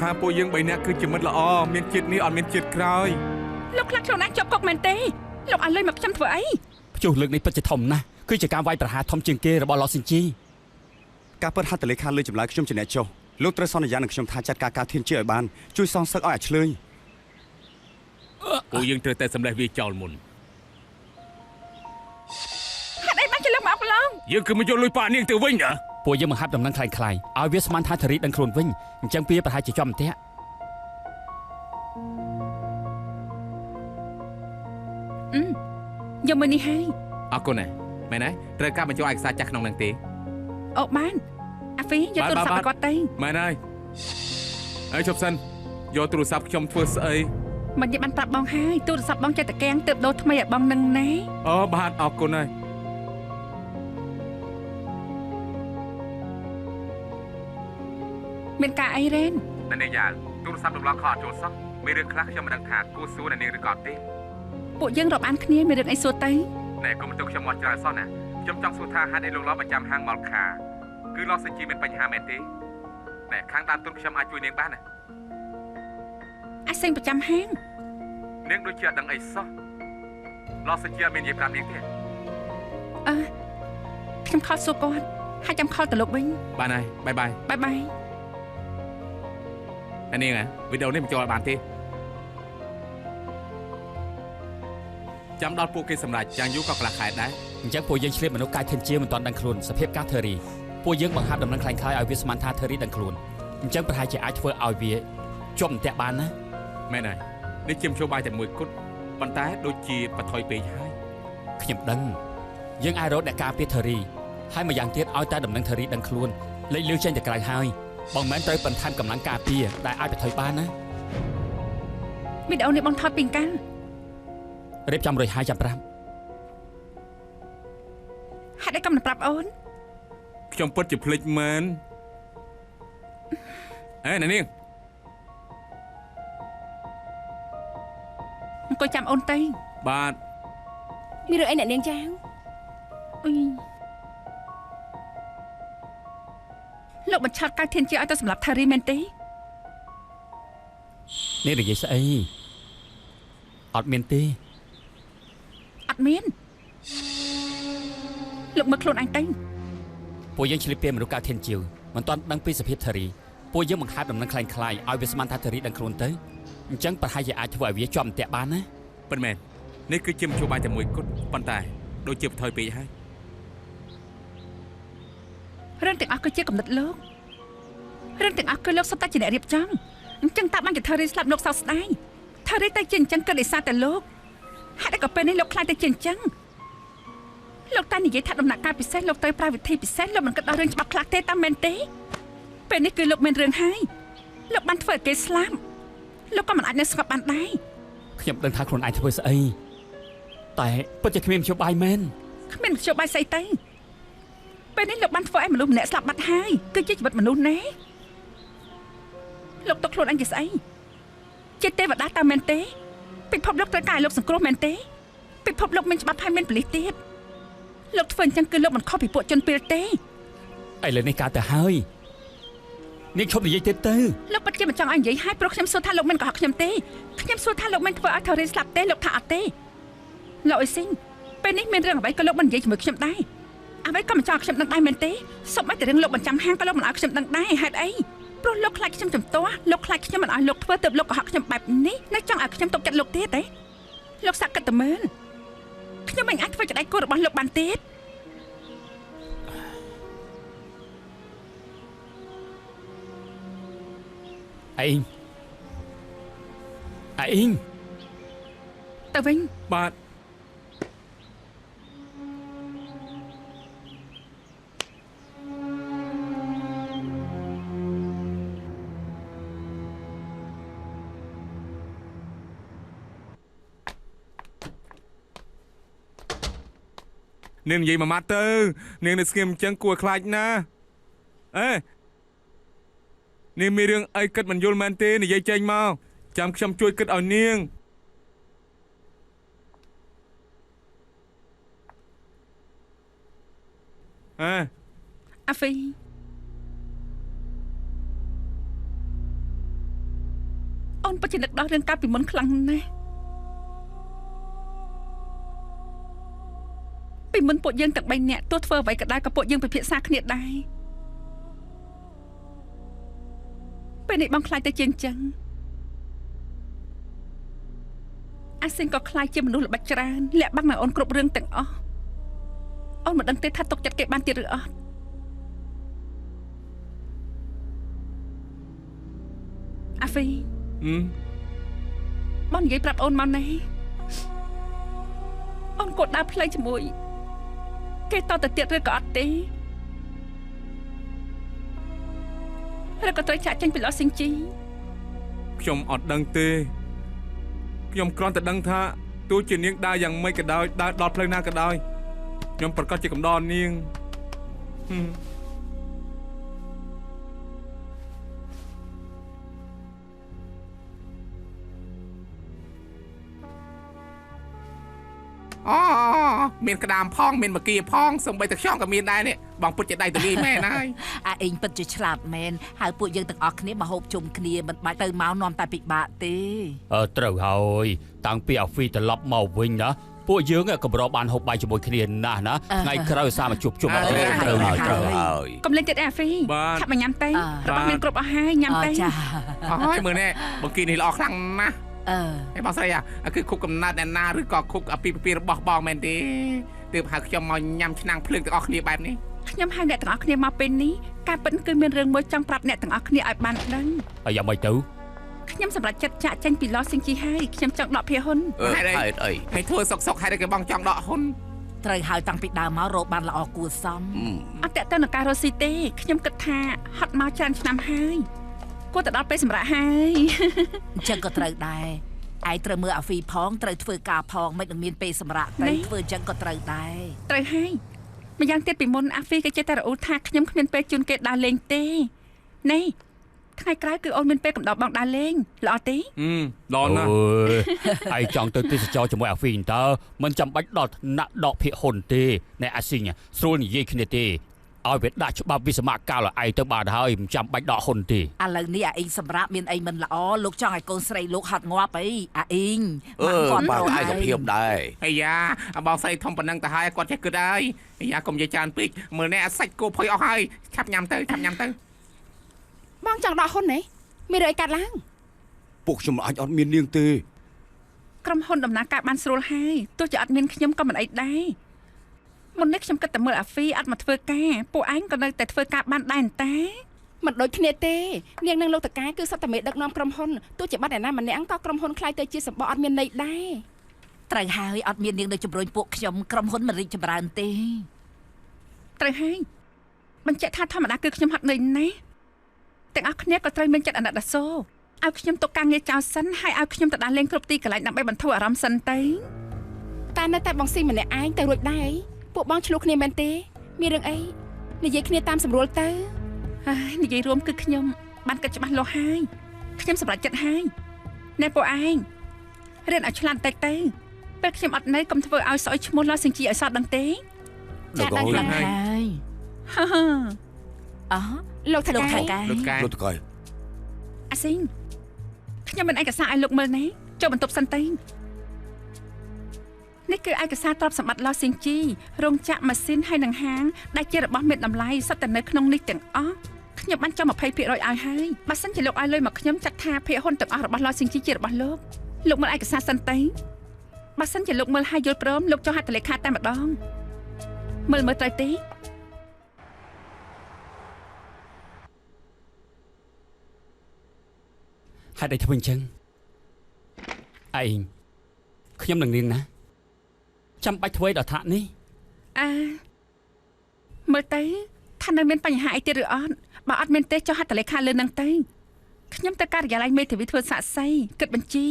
ថាពួកយើង3នាក់គឺជាមិត្តល្អមានជាតិនេះអត់មានជាតិក្រោយលោកខ្លាចខ្លួនឯងជាប់គុកមែនទេលោកឲ្យលុយមកខ្ញុំធ្វើអីព្យុះលើកនេះពិតជាធំណាស់គឺជាការវាយប្រហារធំជាងគេរបស់លោកស៊ីនជីការពិតហត្ថលេខាលើចម្លើយខ្ញុំជាអ្នកចុះលោកត្រូវសន្យានឹងខ្ញុំថាចាត់ការធានជាឲ្យបានជួយសងសឹកឲ្យអាឆ្លើយពួកយើងត្រូវតែសម្លេះវាចោលមុនហេតុអីបានជាលោកមកប្រឡងយើងគឺមកយកលុយប៉ានាងទៅវិញណាពួកយើងបង្ហាត់ដំណឹងคล้ายៗឲ្យវាស្មានថាធារីដឹងខ្លួនវិញអញ្ចឹងវាប្រហែលជាជាប់អន្ទាក់យកមកនេះហើយអរគុណណាមែនទេត្រូវការបញ្ចូលឯកសារចាស់ក្នុងនឹងទេអូបានអាហ្វីយកទូរស័ព្ទគាត់ទៅមែនហើយហើយជប់សិនយកទូរស័ព្ទខ្ញុំធ្វើស្អីមិននិយាយបានប្រាប់បងហើយទូរស័ព្ទបងចេះតែកៀងទើបដូរថ្មីឲ្យបងនឹងណាអូបាទអរគុណហើយមានការអីរ៉េននាងយ៉ាវទូរស័ព្ទរំលងខកអត់ចូលសោះមានរឿងខ្លះខ្ញុំមិនដឹងថាគួរសួរនាងឬក៏អត់ទេពួកយើងរាប់អានគ្នាមានរឿងអីសួរទៅណែកុំទៅខ្ញុំមកច្រើនសោះណាខ្ញុំចង់សួរថាហេតុអីលោកឡោប្រចាំហាងម៉លខាគឺលោកសិនជីមានបញ្ហាមែនទេណែខាងដើមទុនខ្ញុំអាចជួយនាងបានណាអាសេងប្រចាំហាងនាងដូចជាអត់ដឹងអីសោះលោកសិនជីអត់មាននិយាយប្រាប់នាងទេខ្ញុំខលសួរគាត់ហើយចាំខលទៅលោកវិញបានហើយបាយបាយនាងវីដេអូនេះមិនចូលបានទេចាំដល់ពួកគេសម្រេចយ៉ាងយូរក៏កន្លះខែដែរអញ្ចឹងពួកយើងឆ្លៀតមនុស្សកាយធានជាមិនទាន់ដឹងខ្លួនសភាពការធារីពួកយើងបង្ហាត់ដំណឹងคล้ายៗឲ្យវាស្មានថាធារីដឹងខ្លួនអញ្ចឹងប្រហែលជាអាចធ្វើឲ្យវាជាប់អន្ទាក់បានណាមែនហើយនេះជាមធ្យោបាយតែមួយគត់ប៉ុន្តែដូចជាបថុយពេកហើយខ្ញុំដឹងយើងអាចរកអ្នកការពារធារីហើយម្យ៉ាងទៀតឲ្យតែដំណឹងធារីដឹងខ្លួនលេចលឺចេញទៅក្រៅហើយបងមិនត្រូវបន្ថែមកម្លាំងការពារដែលអាចបថុយបានណាវីដេអូនេះបងថតពីកាលរៀបចំរួចហើយចាំប្រាប់ហេតុអីក៏មិនប្រាប់អូនខ្ញុំពិតជាភ្លេចមែននាងអង្គុយចាំអូនទៅបាទមានរឿងអីអ្នកនាងចៅលោកបញ្ឆោតកាយធានជាឲ្យទៅសម្រាប់ថារីមែនទេនេះនិយាយស្អីអត់មានទេអត់មានលោកមើលខ្លួនអញទៅពួកយើងឆ្លៀតពេលមនុស្សកាយធានជាមិនទាន់ដឹងពីសភាពធារីពួកយើងបង្ហាត់ដំណឹងคล้ายៗឲ្យវាស្មានថាធារីដឹងខ្លួនទៅអញ្ចឹងប្រហែលជាអាចធ្វើឲ្យវាជាប់អន្ទាក់បានណាប៉ុន្តែនេះគឺជាមធ្យោបាយតែមួយគត់ប៉ុន្តែដូចជាបន្ថយពេកហើយរឿងទាំងអស់គឺជាកំណត់លោករឿងទាំងអស់គឺលោកសុទ្ធតែជាអ្នករៀបចំអញ្ចឹងតាបានជាធារីស្លាប់លោកសោកស្ដាយធារីតែជាអញ្ចឹងគឺដោយសារតែលោកហេតុអីក៏ពេលនេះលោកខ្លាចតែជាអញ្ចឹងលោកតែនិយាយថាដំណាក់កាលពិសេសលោកត្រូវប្រើវិធីពិសេសលោកមិនគិតដល់រឿងច្បាប់ខ្លះទេតាមមែនទេពេលនេះគឺលោកមានរឿងហើយលោកបានធ្វើឲ្យគេស្លាប់លោកក៏មិនអាចនៅស្ងប់បានដែរខ្ញុំដឹងថាខ្លួនឯងធ្វើស្អីតែពិតជាគ្មានមធ្យោបាយមែនគ្មានមធ្យោបាយស្អីទេពេលនេះលោកបានធ្វើឲ្យមនុស្សម្នាក់ស្លាប់បាត់ហើយគឺជាជីវិតមនុស្សណាលោកទុកខ្លួនអញជាស្អីជាទេវតាតាមមែនទេពិភពលោកត្រូវការឲ្យលោកសង្គ្រោះមែនទេពិភពលោកមានច្បាប់ហើយមានប៉ូលីសទៀតលោកធ្វើអញ្ចឹងគឺលោកមិនខុសពីពួកជនពីលទេឥឡូវនេះកើតទៅហើយនាងឈប់និយាយទៀតទៅលោកពិតជាមិនចង់ឲ្យនិយាយហើយព្រោះខ្ញុំសួរថាលោកមានកុហកខ្ញុំទេខ្ញុំសួរថាលោកមានធ្វើឲ្យធារីស្លាប់ទេលោកថាអត់ទេលោកអ៊ីស៊ីងពេលនេះមានរឿងអ្វីក៏លោកមិននិយាយជាមួយខ្ញុំដែរអ្វីក៏មិនចង់ខ្ញុំដឹងដែរមែនទេសូម្បីតែរឿងលោកបញ្ចាំហាងក៏លោកមិនឲ្យខ្ញុំដឹងដែរហេតុអីព្រោះលោកខ្លាចខ្ញុំចំទាស់លោកខ្លាចខ្ញុំមិនឲ្យលោកធ្វើទៅលោកកុហកខ្ញុំបែបនេះនៅចង់ឲ្យខ្ញុំទុកចិត្តលោកទៀតទេលោកសាក់គិតតែមើលខ្ញុំមិនអាចធ្វើជាដៃគូរបស់លោកបានទៀតអីទៅវិញបាទនាងនិយាយមួយម៉ាត់ទៅនាងនៅស្ងៀមអញ្ចឹងគួរខ្លាចណានាងមានរឿងអីគិតមិនយល់មែនទេនិយាយចេញមកចាំខ្ញុំជួយគិតឲ្យនាងអាហ្វី អូនពិតជានឹកដល់រឿងកាលពីមុនខ្លាំងណាស់ពីមុនពួកយើងទាំង3នាក់ទោះធ្វើអ្វីក៏ដោយក៏ពួកយើងពិភាក្សាគ្នាដែរពេលនេះបងខ្លាចទៅជាអញ្ចឹងអាស៊ីនក៏ខ្លាចជាមនុស្សល្បិចច្រើនលាក់បាំងនៅអូនគ្រប់រឿងទាំងអស់អូនមិនដឹងទេថាទុកចិត្តគេបានទៀតឬអត់អាហ្វីបងនិយាយប្រាប់អូនមកណែអូនគាត់ដើរផ្លូវជាមួយគេតទៅទៀតឬក៏អត់ទេឬក៏ត្រូវចាក់ចេញពីលោះសិងជីខ្ញុំអត់ដឹងទេខ្ញុំគ្រាន់តែដឹងថាទោះជានាងដើរយ៉ាងម៉េចក៏ដោយដើរដល់ផ្លូវណាក៏ដោយខ្ញុំប្រកាសជាកំដរនាងអូមានក្តាមផងមានមកគីផងសំបីតែខ្យងក៏មានដែរនេះបងពុតជាដៃតលីមែនហើយអាអេងពិតជាឆ្លាតមែនហើយពួកយើងទាំងអស់គ្នាមកហូបជុំគ្នាមិនបាច់ទៅមកនាំតែពិបាកទេត្រូវហើយតាំងពីអាហ្វីត្រឡប់មកវិញណាពួកយើងកម្របានហូបបាយជាមួយគ្នាណាស់ណាថ្ងៃក្រោយសារមកជួបជុំត្រូវហើយកុំលេងទៀតអាហ្វីថាមកញ៉ាំទៅរបស់មានគ្រប់អស់ហើយញ៉ាំទៅហើយមើលនេះបងគីនេះល្អខ្លាំងណាស់ហើយបងស្រីគឺគុកកំណត់អ្នកណាឬក៏គុកអាពីពីរបស់បងមែនទេទើបហៅខ្ញុំមកញ៉ាំឆ្នាំងភ្លើងទាំងអស់គ្នាបែបនេះខ្ញុំហៅអ្នកទាំងអស់គ្នាមកពេលនេះការពិតគឺមានរឿងមួយចង់ប្រាប់អ្នកទាំងអស់គ្នាឲ្យបានដឹងហើយយ៉ាងម៉េចទៅខ្ញុំសម្រេចចិត្តចាក់ចេញពីលោះសិងជីហើយខ្ញុំចង់ដកភាហ៊ុនហេតុអីហើយធ្វើសុកហើយគេបងចង់ដកហ៊ុនត្រូវហើយតាំងពីដើមមករកបានល្អគួរសមអត់តេទៅនឹងការរស់ស៊ីទេខ្ញុំគិតថាហត់មកច្រើនឆ្នាំហើយគួរតែដល់ពេលសម្រាប់ហើយអញ្ចឹងក៏ត្រូវដែរឯងត្រូវមើលអាហ្វីផងត្រូវធ្វើការផងមិននឹងមានពេលសម្រាប់ទៅធ្វើអញ្ចឹងក៏ត្រូវដែរត្រូវហើយម្យ៉ាងទៀតពីមុនអាហ្វីក៏ចេះតែរអ៊ូថាខ្ញុំគ្មានពេលជូនគេដើរលេងទេនេះថ្ងៃក្រោយគឺអូនមានពេលកំដៅបងដើរលេងល្អទេល្អណាស់ឯងចង់ទៅទេសចរជាមួយអាហ្វីតើមិនចាំបាច់ដល់ណាក់ដកភាគហ៊ុនទេអ្នកអាស៊ីងស្រួលនិយាយគ្នាទេឲ្យវាដាក់ច្បាប់វិសមកាលឲ្យឯងទៅបានហើយមិនចាំបាច់ដកហ៊ុនទេឥឡូវនេះអាអ៊ីងសម្រាប់មានអីមិនល្អលោកចង់ឲ្យកូនស្រីលោកហត់ងាប់អីអាអ៊ីងគាត់បើឯកភាពដែរអាយ៉ាបងស្រីធំប៉ុណ្ណឹងទៅហើយគាត់ចេះគិតហើយអាយ៉ាកុំនិយាយច្រើនពេកមើលនេះអាសាច់គោផុយអស់ហើយឆាប់ញ៉ាំទៅបងចង់ដកហ៊ុនហ៎មានរឿងអីកាត់ឡើងពួកខ្ញុំអាចអត់មាននាងទេក្រុមហ៊ុនដំណើរការបានស្រួលហើយទោះជាអត់មានខ្ញុំក៏មិនអីដែរមុននេះខ្ញុំគិតតែមើលអាហ្វីអត់មកធ្វើការពួកឯងក៏នៅតែធ្វើការបានដែរតែមិនដូចគ្នាទេនាងនឹងលោកតកាគឺសត្វតែមេដឹកនាំក្រុមហ៊ុនទោះជាបាត់អ្នកណាម្នាក់ក៏ក្រុមហ៊ុនខ្លាយទៅជាសម្បកអត់មានន័យដែរត្រូវហើយអត់មាននាងនៅជំរុញពួកខ្ញុំក្រុមហ៊ុនមិនរីកចម្រើនទេត្រូវហើយបញ្ជាក់ថាធម្មតាគឺខ្ញុំហត់នឿយណាស់ទាំងអស់គ្នាក៏ត្រូវមានចិត្តអាណិតអាសូរឲ្យខ្ញុំទុកការងារចោលសិនហើយឲ្យខ្ញុំទៅដើរលេងគ្រប់ទីកន្លែងដើម្បីបន្ធូរអារម្មណ៍សិនទៅតែនៅតែបងស៊ីម្នាក់ឯងទៅរួចដែរពួកបងឆ្លោះគ្នាមែនទេមានរឿងអីនិយាយគ្នាតាមស្រួលទៅហើយនិយាយរួមគឺខ្ញុំបានគិតច្បាស់លាស់ហើយខ្ញុំសម្រេចចិត្តហើយណែពួកឯងរៀនឲ្យឆ្លាតតិចទៅពេលខ្ញុំអត់នៅកុំធ្វើឲ្យស្អុយឈ្មោះលោះសិងជីឲ្យសតដឹងទេចាដឹងហើយលោកថៅកែអាស៊ីងខ្ញុំមានឯកសារឲ្យលោកមើលណាចូលបន្ទប់សិនទៅនេះគឺឯកសារទ្រព្យសម្បត្តិលោះស៊ីងជីរោងចក្រម៉ាស៊ីនហើយនឹងហាងដែលជារបស់មានតម្លៃសុទ្ធតែនៅក្នុងនេះទាំងអស់ខ្ញុំបានចុះ 20% ឲ្យហើយបើសិនជាលោកឲ្យលុយមកខ្ញុំចាត់ថាភាគហ៊ុនទាំងអស់របស់លោះស៊ីងជីជារបស់លោកមើលឯកសារសិនទៅបើសិនជាលោកមើលហើយយល់ព្រមលោកចុះហត្ថលេខាតែម្ដងមើលត្រូវទេហេតុអីធ្វើអញ្ចឹងឯងខ្ញុំនឹងនាងណាចាំបាច់ធ្វើដល់ថ្នាក់នេះមើលទៅថានៅមានបញ្ហាអីទៀតឬអត់បើអត់មានទេចុះហត្ថលេខាលើនឹងទៅខ្ញុំទៅការិយាល័យមេធាវីធ្វើសាកសីគិតបញ្ជី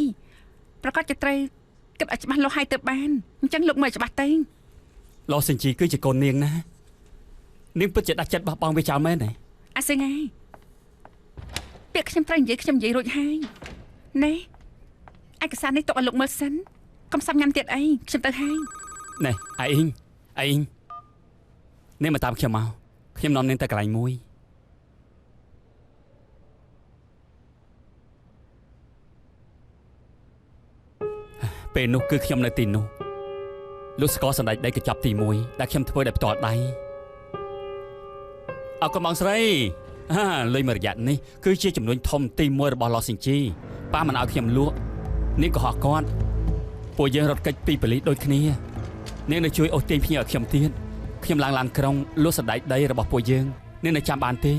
ប្រកាសជាត្រូវគិតឲ្យច្បាស់លាស់ឲ្យទៅបានអញ្ចឹងលោកមើលច្បាស់ទៅលោះសិនជីគឺជាកូននាងណានាងពិតជាដាច់ចិត្តបោះបង់វាចោលមែនទេអាសឹងហើយពាក្យខ្ញុំត្រូវនិយាយខ្ញុំនិយាយរួចហើយណែឯកសារនេះទុកឲ្យលោកមើលសិនកុំសាប់ញ៉ាំទៀតអីខ្ញុំទៅហើយណែឯងនេះមកតាមខ្ញុំមកខ្ញុំនាំនាងទៅកន្លែងមួយ ពេលនោះគឺខ្ញុំនៅទីនោះលោកស្គាល់សម្ដេចដីកញ្ចប់ទី1ដែលខ្ញុំធ្វើដោយផ្ទាល់ដៃអរគុណបងស្រីលុយមួយរយៈនេះគឺជាចំនួនធំទី1របស់លោកស៊ីនជីប៉ាមិនឲ្យខ្ញុំលក់នាងកុហកគាត់ពួកយើងរត់គេចពីប៉ូលីសដូចគ្នានាងនៅជួយអូសទាញភ្ញៀវឲ្យខ្ញុំទៀតខ្ញុំឡើងឡានក្រុងលក់សម្ដេចដីរបស់ពួកយើងនាងនៅចាំបានទេ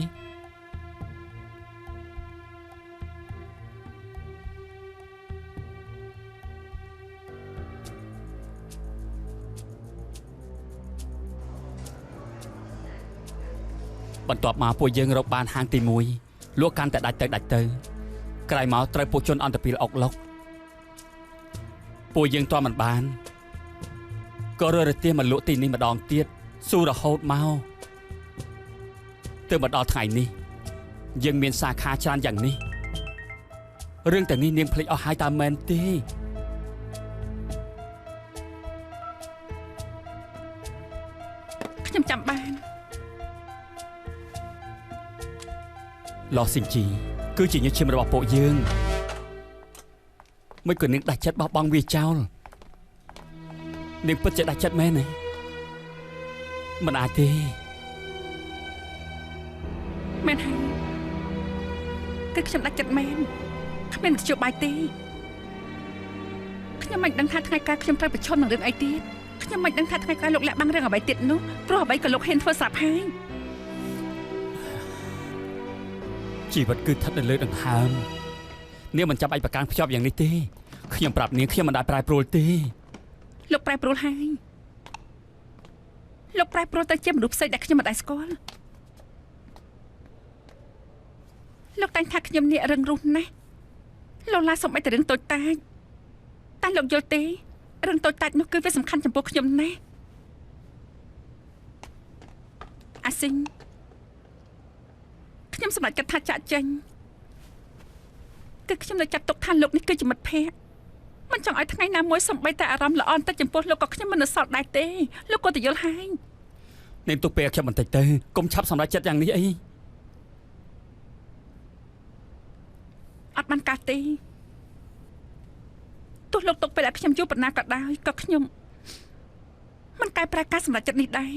បន្ទាប់មកពួកយើងរកបានហាងទី1លក់កាន់តែដាច់ទៅក្រោយមកត្រូវពួកជនអន្តពាលអុកឡុកពួកយើងទាន់មិនបានក៏រើរទាមកលក់ទីនេះម្ដងទៀតស៊ូរហូតមកទើបមកដល់ថ្ងៃនេះយើងមានសាខាច្រើនយ៉ាងនេះរឿងទាំងនេះនាងភ្លេចអស់ហើយតើមែនទេខ្ញុំចាំបានលោកស៊ីនជីគឺជាញើសឈាមរបស់ពួកយើងមិនក៏នាងដាច់ចិត្តបោះបង់វាចោលនាងពិតជាដាច់ចិត្តមែនទេមិនអាចទេមែនហើយគឺខ្ញុំដាច់ចិត្តមែនគ្មាននយោបាយទេខ្ញុំមិនដឹងថាថ្ងៃក្រោយខ្ញុំត្រូវប្រឈមនឹងរឿងអីទៀតខ្ញុំមិនដឹងថាថ្ងៃក្រោយលោកលាក់បាំងរឿងអ្វីទៀតនោះព្រោះអ្វីក៏លោកហ៊ានធ្វើស្រាប់ហើយជីវិតគឺស្ថិតនៅលើដង្ហើមនាងមិនចាំបាច់ប្រកាន់ភ្ជាប់យ៉ាងនេះទេខ្ញុំប្រាប់នាងខ្ញុំមិនដែលប្រែប្រួលទេលោកប្រែប្រួលហើយលោកប្រែប្រួលទៅជាមនុស្សផ្សេងដែលខ្ញុំមិនដែលស្គាល់លោកតែងថាខ្ញុំនេះរឹងរូសណាស់លោកឡាសំបីតែរឿងតូចតាចតែលោកយល់ទេរឿងតូចតាចនោះគឺវាសំខាន់ចំពោះខ្ញុំណាស់អាស៊ីងខ្ញុំសម្រេចគិតថាចាក់ចេញគឺខ្ញុំនៅចាត់ទុកថាលោកនេះគឺជាមិត្តភក្តិមិនចង់ឲ្យថ្ងៃណាមួយសំបីតែអារម្មណ៍ល្អបន្តិចចំពោះលោកក៏ខ្ញុំមិននៅសល់ដែរទេលោកក៏ទៅយល់ហើយនាងទុកពេលខ្ញុំបន្តិចទៅកុំឆាប់សម្រេចចិត្តយ៉ាងនេះអីអត់បានកាសទេទោះលោកទុកពេលឲ្យខ្ញុំយូរប៉ុណ្ណាក៏ដោយក៏ខ្ញុំមិនកែប្រែការសម្រេចចិត្តនេះដែរ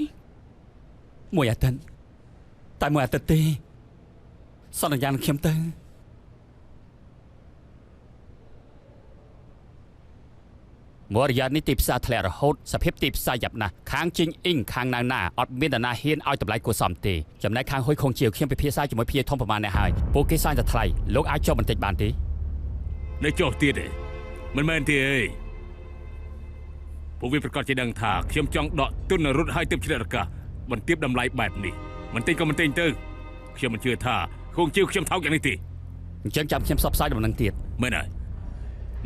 មួយអាទិត្យតែមួយអាទិត្យទេសន្យានឹងខ្ញុំទៅមួយរយៈនេះទីផ្សារធ្លាក់រហូតសភាពទីផ្សារយ៉ាប់ណាស់ខាងជីងអ៊ីងខាងណាណាអត់មាននរណាហ៊ានឲ្យតម្លៃគួរសមទេចំណែកខាងហ៊ុយខុងជាវខ្ញុំពិភាក្សាជាមួយភីធំប្រមាណនេះហើយពួកគេសើចតែថ្លៃលោកអាចចុះបន្តិចបានទេនៅចុះទៀតទេមិនមែនទេអីពួកវាប្រកាសជាដឹងថាខ្ញុំចង់ដកទុនរត់ឲ្យទៅឆ្លៀតរកាបន្ទាបតម្លៃបែបនេះមិនទិញក៏មិនទិញទៅខ្ញុំមិនជឿថាខុងជាវខ្ញុំថោកយ៉ាងនេះទេអញ្ចឹងចាំខ្ញុំផ្សព្វផ្សាយដំណឹងទៀតមែនហើយ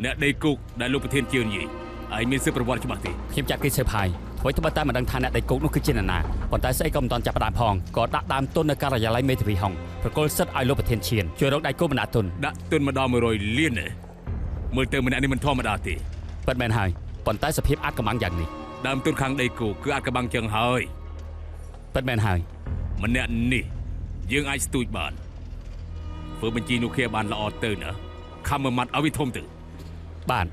អ្នកដីគុកដែលលោកប្រធានជឿននិយាយហើយមានសិទ្ធិប្រវត្តិច្បាស់ទេខ្ញុំចាត់គេសើផាយធ្វើត្បិតតែមិនដឹងថាអ្នកដីគុកនោះគឺជានរណាប៉ុន្តែស្អីក៏មិនទាន់ចាប់ផ្ដើមផងក៏ដាក់ដើមទុននៅការិយាល័យមេធាវីហុងប្រគល់សិទ្ធឲ្យលោកប្រធានឈៀនជួយរកដៃគូបណ្ដាក់ទុនដាក់ទុនមកដល់100លានមើលទៅម្នាក់នេះមិនធម្មតាទេពិតមែនហើយប៉ុន្តែសភាពអាចកំបាំងយ៉ាងនេះដើមទុនខាងដីគោគឺអាចកំបាំងចឹងហើយពិតមែនហើយម្នាក់នេះយើងអាចស្ទូចបានធ្វើបញ្ជីនោះគ្នាបានល្អទៅណាខំមួយម៉ាត់ឲ្យវាធំទៅបាន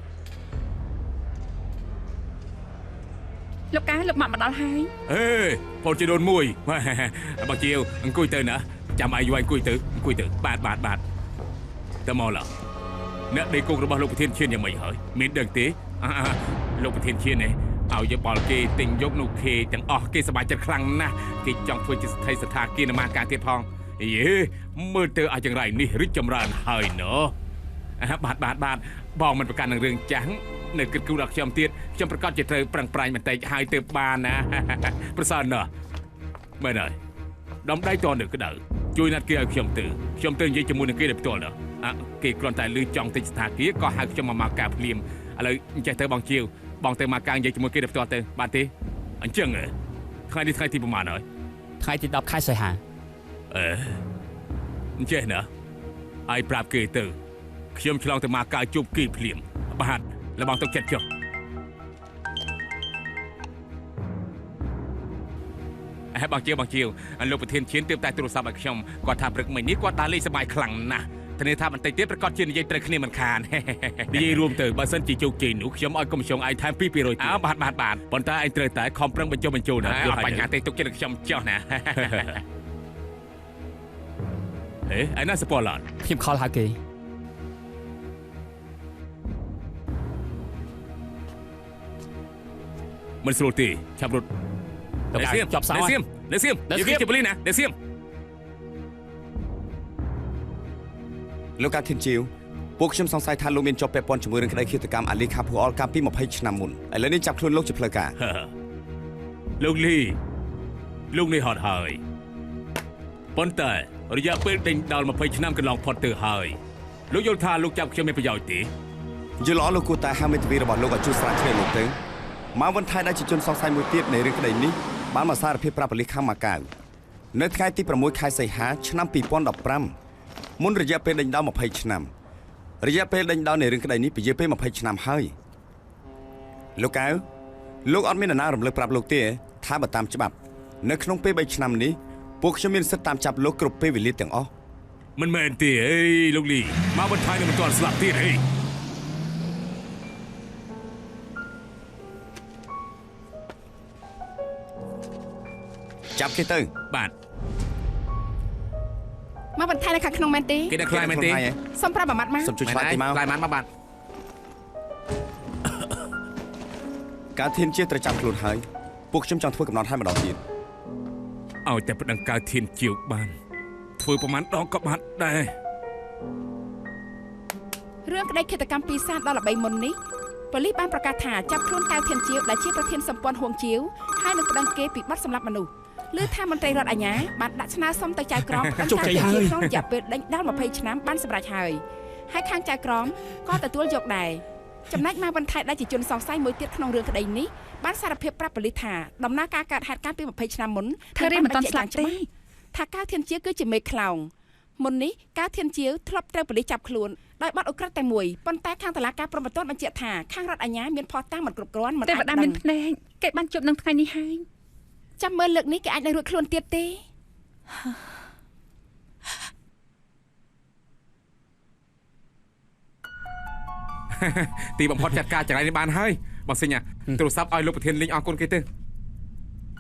លោកកាលោកមកដល់ហើយអេពលជីដូនមួយបងជាវអង្គុយទៅណាចាំអាយយូរអង្គុយទៅបាទតើមកឡើអ្នកដីគោករបស់លោកប្រធានឈៀនយ៉ាងម៉េចហើយមានដឹងទេលោកប្រធានឈៀននេះឲ្យយោបល់គេទិញយកនោះគេទាំងអស់គេសប្បាយចិត្តខ្លាំងណាស់គេចង់ធ្វើជាស្ថិរស្ថានភាពនមាការទៀតផងយេមើលទៅអាចយ៉ាងไรនេះរីកចម្រើនហើយណូបាទបងមិនប្រកាន់នឹងរឿងចាស់នៅគិតគូរដល់ខ្ញុំទៀតខ្ញុំប្រកាសជាត្រូវប្រឹងប្រែងបន្តិចហើយទៅបានណាប្រសើរណាស់មែនហើយដំដៃតនៅក្តៅជួយណាត់គេឲ្យខ្ញុំទៅនិយាយជាមួយនឹងគេដោយផ្ទាល់ណាគេគ្រាន់តែលឺចង់ទិញស្ថានភាពក៏ហៅខ្ញុំមកការភ្លាមឥឡូវអញ្ចេះទៅបងជាវបងទៅមកការនិយាយជាមួយគេដោយផ្ទាល់ទៅបានទេអញ្ចឹងថ្ងៃនេះថ្ងៃទីប្រហែលហើយថ្ងៃទី10ខែសីហាអញ្ចេះណាឲ្យប្រាប់គេទៅខ្ញុំឆ្លងទៅមកការជួបគេភ្លាមបាទលបងទុកចិត្តចុះបងជាវលោកប្រធានឈៀនទើបតែទូរស័ព្ទឲ្យខ្ញុំគាត់ថាព្រឹកមិញនេះគាត់ដើរលេងសប្បាយខ្លាំងណាស់ ធានាថាបន្តិចទៀតប្រកាសជានិយាយត្រូវគ្នាមិនខាននិយាយរួមទៅបើសិនជាជោគជ័យនោះខ្ញុំឲ្យកុំចងឯងថែម2%ទៀតបាទប៉ុន្តែឯងត្រូវតែខំប្រឹងបញ្ចុះបញ្ចូលណាអត់បញ្ហាទេទុកចិត្តខ្ញុំចោះណាហេឯណាសពឡាន ខ្ញុំខលហៅគេ មិនស្រួលទេឆាប់រត់ ចប់សោះ អ្នកសៀមយកគេជាប៉ូលីសណាអ្នកសៀម លោកកាធានជាវពួកខ្ញុំសង្ស័យថាលោកមានជាប់ពាក់ព័ន្ធជាមួយរឿងក្តីឃាតកម្មអាលីខាភូអលកាលពី20ឆ្នាំមុនឥឡូវនេះចាប់ខ្លួនលោកជាផ្លូវការ លោកលីលោកនេះហត់ហើយប៉ុន្តែរយៈពេលដេញដោល20ឆ្នាំកន្លងផុតទៅហើយលោកយល់ថាលោកចាប់ខ្ញុំមានប្រយោជន៍ទេ យល់ល្អលោកគួរតែហៅមេធាវីរបស់លោកឲ្យជួយស្រាវជ្រាវលោកទៅមកវណ្ណថៃដែលជាជនសង្ស័យមួយទៀតនៃរឿងក្តីនេះបានមកសារភាពប្រាប់ប៉ូលីសខាងម៉ាកាវនៅថ្ងៃទី6ខែសីហាឆ្នាំ2015មុនរយៈពេលដេញដោល20ឆ្នាំរយៈពេលដេញដោលនៃរឿងក្តីនេះពជាពេល20ឆ្នាំហើយលោកកៅលោកអត់មាននរណារំលឹកប្រាប់លោកទេថាបើតាមច្បាប់នៅក្នុងពេល3ឆ្នាំនេះពួកខ្ញុំមានសិទ្ធិតាមចាប់លោកគ្រប់ពេលវេលាទាំងអស់ មិនមែនទេអេលោកលីមកបន្ថែមនឹងមិនទាន់ស្លាប់ទៀតអី ចាប់គេទៅ បាទ មកបន្ថែមនៅខាងក្នុងមែនទេ គេដាក់ខ្លាយមែនទេ សុំប្រាប់មួយម៉ាត់មក សុំជួយឆ្លើយទីមក ខ្លាយបានមកបាទ ការធានជាត្រូវចាប់ខ្លួនហើយពួកខ្ញុំចង់ធ្វើកំណត់ឲ្យម្ដងទៀត ឲ្យតែប្តឹងកើតធានជាវបានធ្វើប្រមាណដងក៏បានដែរ រឿងក្តីឃាតកម្មពីសាទដល់ល្បីមុននេះប៉ូលីសបានប្រកាសថាចាប់ខ្លួនកៅធានជាវដែលជាប្រធានសម្ព័ន្ធហួងជាវហើយនឹងប្តឹងគេពីបទសម្លាប់មនុស្សលើថាមន្ត្រីរដ្ឋអាជ្ញាបានដាក់ស្នើសុំទៅចៅក្រមប្តឹងកៅធានជាវក្នុងរយៈពេលដេញដោល20ឆ្នាំបានសម្រេចហើយខាងចៅក្រមក៏ទទួលយកដែរចំណែកមកបន្ថែមដែលជាជនសង្ស័យមួយទៀតក្នុងរឿងក្តីនេះបានសារភាពប្រាប់ប៉ូលីសថាដំណើរការកើតហេតុការណ៍ពី20ឆ្នាំមុនធ្វើរៀនមិនទាន់ស្លាប់ទេថាកៅធានជាវគឺជាមេខ្លោងមុននេះកៅធានជាវធ្លាប់ត្រូវប៉ូលីសចាប់ខ្លួនដោយបាត់អូក្រិតតែមួយប៉ុន្តែខាងតុលាការព្រំប្រទានបញ្ជាក់ថាខាងរដ្ឋអាជ្ញាមានភស្តុតាងមិនគ្រប់គ្រាន់មិនអាចដឹងមានភ្នែកគេបានជួបនឹងថ្ងៃនេះហើយចាំមើលលើកនេះគេអាចនឹងរួចខ្លួនទៀតទេ ទីបំផុតចាត់ការចង្រៃនេះបានហើយបងសិញទូរស័ព្ទឲ្យលោកប្រធានលេងអរគុណគេទៅ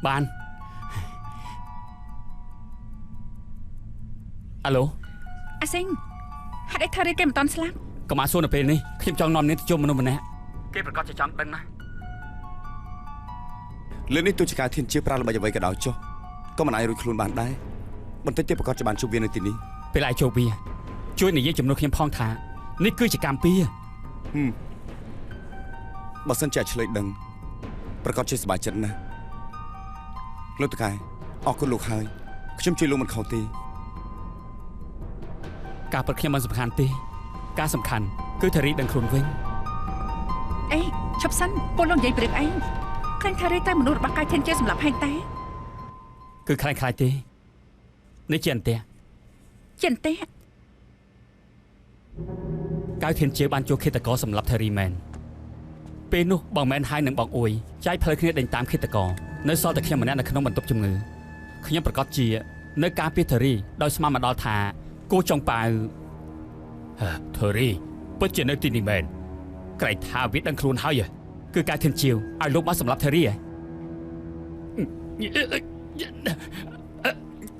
បានអាឡូ អាសិងហេតុអីថារីគេមិនតាន់ស្លាប់ កុំអាសួរនៅពេលនេះខ្ញុំចង់នាំនាងទៅជុំមនុស្សម្នាក់គេប្រកាសជាចង់ដឹងណាស់ លើនេះទូចការធានជាប្រាល្បិចអ្វីក៏ដោយចុះក៏មិនអាចរួចខ្លួនបានដែរបន្តិចទៀតប្រកាសជាបានជួបវានៅទីនេះ ពេលឯងជោគវាជួយនិយាយជំនួសខ្ញុំផងថានេះគឺជាកម្មពី បើសិនជាឆ្លើយដឹងប្រកាសជាសប្បាយចិត្តណាស់លោកតកែអរគុណលោកហើយខ្ញុំជួយលោកមិនខុសទេ ការប្រឹកខ្ញុំមិនសំខាន់ទេការសំខាន់គឺធារីដឹងខ្លួនវិញ អេឈប់សិនពលលោកនិយាយព្រឹកអីឃើញថារីតែមនុស្សរបស់កៅធានជាវសម្រាប់ហែងតែ គឺខ្លាយទេនេះជាអន្ទះ ចិនទេ កៅធានជាវបានជួបឃាតករសម្រាប់ធារីមែនពេលនោះបងមែនហើយនឹងបងអួយចែកផ្លូវគ្នាដេញតាមឃាតករនៅសល់តែខ្ញុំម្នាក់នៅក្នុងបន្ទប់ជំងឺខ្ញុំប្រកាសជានៅការពីធារីដោយស្មានមកដល់ថាគូចុងប៉ាវធារីពិតជានៅទីនេះមែនក្រែកថាវាដឹងខ្លួនហើយគឺកៅធានជាវឲ្យលោកបានសម្រាប់ធារី